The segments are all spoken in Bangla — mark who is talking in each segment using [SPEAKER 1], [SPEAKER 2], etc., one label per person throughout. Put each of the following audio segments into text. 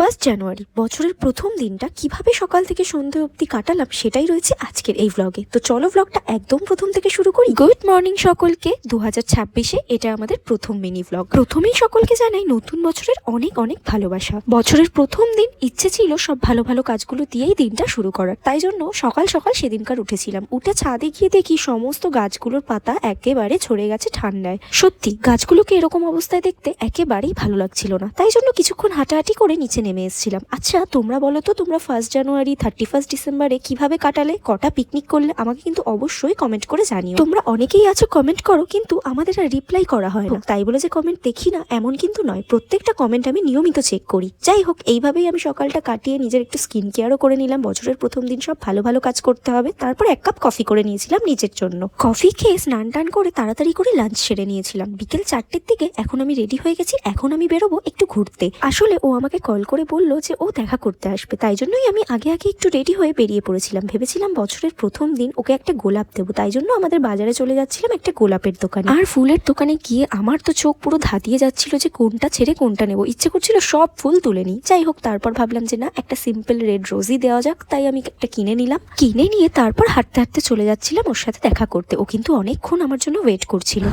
[SPEAKER 1] ফার্স্ট জানুয়ারি বছরের প্রথম দিনটা কিভাবে সকাল থেকে সন্ধ্যে অবধি কাটালাম সেটাই রয়েছে আজকের এই ব্লগে। তো চলো ব্লগটা একদম প্রথম থেকে শুরু করি। গুড মর্নিং সকলকে। 2026-এ এটা আমাদের প্রথম মিনি ব্লগ। প্রথমেই সকলকে জানাই নতুন বছরের অনেক অনেক ভালোবাসা। বছরের প্রথম দিন ইচ্ছে ছিল সব ভালো ভালো কাজগুলো দিয়েই দিনটা শুরু করার, তাই জন্য সকাল সকাল সেদিনকার উঠেছিলাম। উঠে ছাদে গিয়ে দেখি সমস্ত গাছগুলোর পাতা একেবারে ঝরে গেছে ঠান্ডায়। সত্যি গাছগুলোকে এরকম অবস্থায় দেখতে একেবারেই ভালো লাগছিল না, তাই জন্য কিছুক্ষণ হাঁটাহাঁটি করে নিচে নেমে এসেছিলাম। আচ্ছা তোমরা বলো তো, তোমরা 1 জানুয়ারি 31 ডিসেম্বরে কিভাবে কাটালে, কটা পিকনিক করলে, আমাকে কিন্তু অবশ্যই কমেন্ট করে জানিও। তোমরা অনেকেই আছো কমেন্ট করো, কিন্তু আমাদের আর রিপ্লাই করা হয় না। তাই বলে যে কমেন্ট দেখি না এমন কিন্তু নয়, প্রত্যেকটা কমেন্ট আমি নিয়মিত চেক করি। যাই হোক, এইভাবেই আমি সকালটা কাটিয়ে নিজের একটু স্কিন কেয়ারও করে নিলাম। বছরের প্রথম দিন সব ভালো ভালো কাজ করতে হবে। তারপর 1 কাপ কফি করে নিয়েছিলাম নিজের জন্য। কফি খেয়ে স্নান টান করে তাড়াতাড়ি করে লাঞ্চ সেরে নিয়েছিলাম। বিকেল 4টের দিকে এখন আমি রেডি হয়ে গেছি। এখন আমি বেরোবো একটু ঘুরতে। আসলে ও আমাকে কল করে বললো যে ও দেখা করতে আসবে, তাই জন্যই আমি আগে আগে একটু রেডি হয়ে বেরিয়ে পড়েছিলাম। ভেবেছিলাম বছরের প্রথম দিন ওকে একটা গোলাপ দেবো, তাই জন্য আমাদের বাজারে চলে যাচ্ছিলাম একটা গোলাপের দোকানে। আর ফুলের দোকানে গিয়ে আমার তো চোখ পুরো ধাঁধিয়ে যাচ্ছিল যে কোনটা ছেড়ে কোনটা নেবো। ইচ্ছে করছিল সব ফুল তুলে নিই। যাই হোক, তারপর ভাবলাম যে না, একটা সিম্পল রেড রোজই দেওয়া যাক, তাই আমি একটা কিনে নিলাম। কিনে নিয়ে তারপর হাঁটতে হাঁটতে চলে যাচ্ছিলাম ওর সাথে দেখা করতে। ও কিন্তু অনেকক্ষণ আমার জন্য ওয়েট করছিল।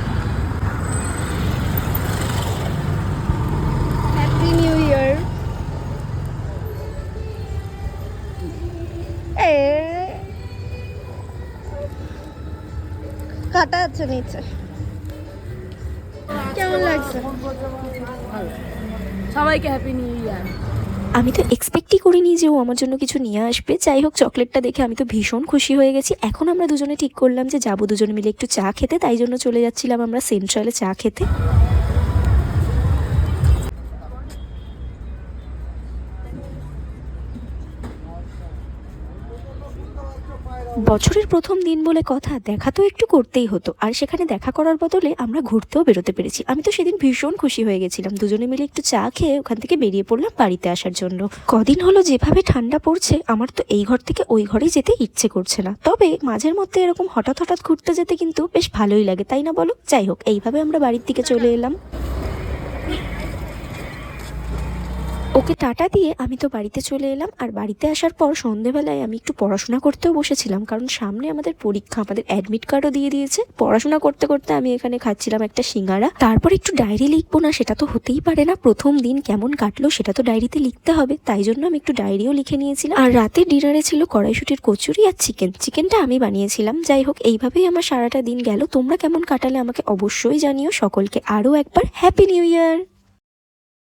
[SPEAKER 2] Happy new year. কাটা আছে নিচে। কেমন লাগছে?
[SPEAKER 3] সবাইকে হ্যাপি নিউ ইয়ার।
[SPEAKER 1] আমি তো এক্সপেক্টই করিনি যে ও আমার জন্য কিছু নিয়ে আসবে। যাই হোক, চকলেটটা দেখে আমি তো ভীষণ খুশি হয়ে গেছি। এখন আমরা দুজনে ঠিক করলাম যে যাবো দুজনে মিলে একটু চা খেতে, তাই জন্য চলে যাচ্ছিলাম আমরা সেন্ট্রালে চা খেতে। বছরের প্রথম দিন বলে কথা, দেখা তো একটু করতেই হতো, আর সেখানে দেখা করার বদলে আমরা ঘুরতেও বেরোতে পেরেছি। আমি তো সেদিন ভীষণ খুশি হয়ে গেছিলাম। দুজনে মিলে একটু চা খেয়ে ওখান থেকে বেরিয়ে পড়লাম বাড়িতে আসার জন্য। কদিন হলো যেভাবে ঠান্ডা পড়ছে, আমার তো এই ঘর থেকে ওই ঘরেই যেতে ইচ্ছে করছে না। তবে মাঝের মধ্যে এরকম হঠাৎ হঠাৎ ঘুরতে যেতে কিন্তু বেশ ভালোই লাগে, তাই না বলো? যাই হোক, এইভাবে আমরা বাড়ির দিকে চলে এলাম। ওকে টাটা দিয়ে আমি তো বাড়িতে চলে এলাম। আর বাড়িতে আসার পর সন্ধেবেলায় আমি একটু পড়াশোনা করতেও বসেছিলাম, কারণ সামনে আমাদের পরীক্ষা। আমাদের অ্যাডমিট কার্ডও দিয়ে দিয়েছে। পড়াশোনা করতে করতে আমি এখানে খাচ্ছিলাম একটা সিঙ্গারা। তারপর একটু ডায়েরি লিখবো না, সেটা তো হতেই পারে না। প্রথম দিন কেমন কাটলো সেটা তো ডায়েরিতে লিখতে হবে, তাই জন্য আমি একটু ডায়েরিও লিখে নিয়েছিলাম। আর রাতে ডিনারে ছিল কড়াইশুটির কচুরি আর চিকেনটা আমি বানিয়েছিলাম। যাই হোক, এইভাবেই আমার সারাটা দিন গেল। তোমরা কেমন কাটালে আমাকে অবশ্যই জানিও। সকলকে আরও একবার হ্যাপি নিউ ইয়ার।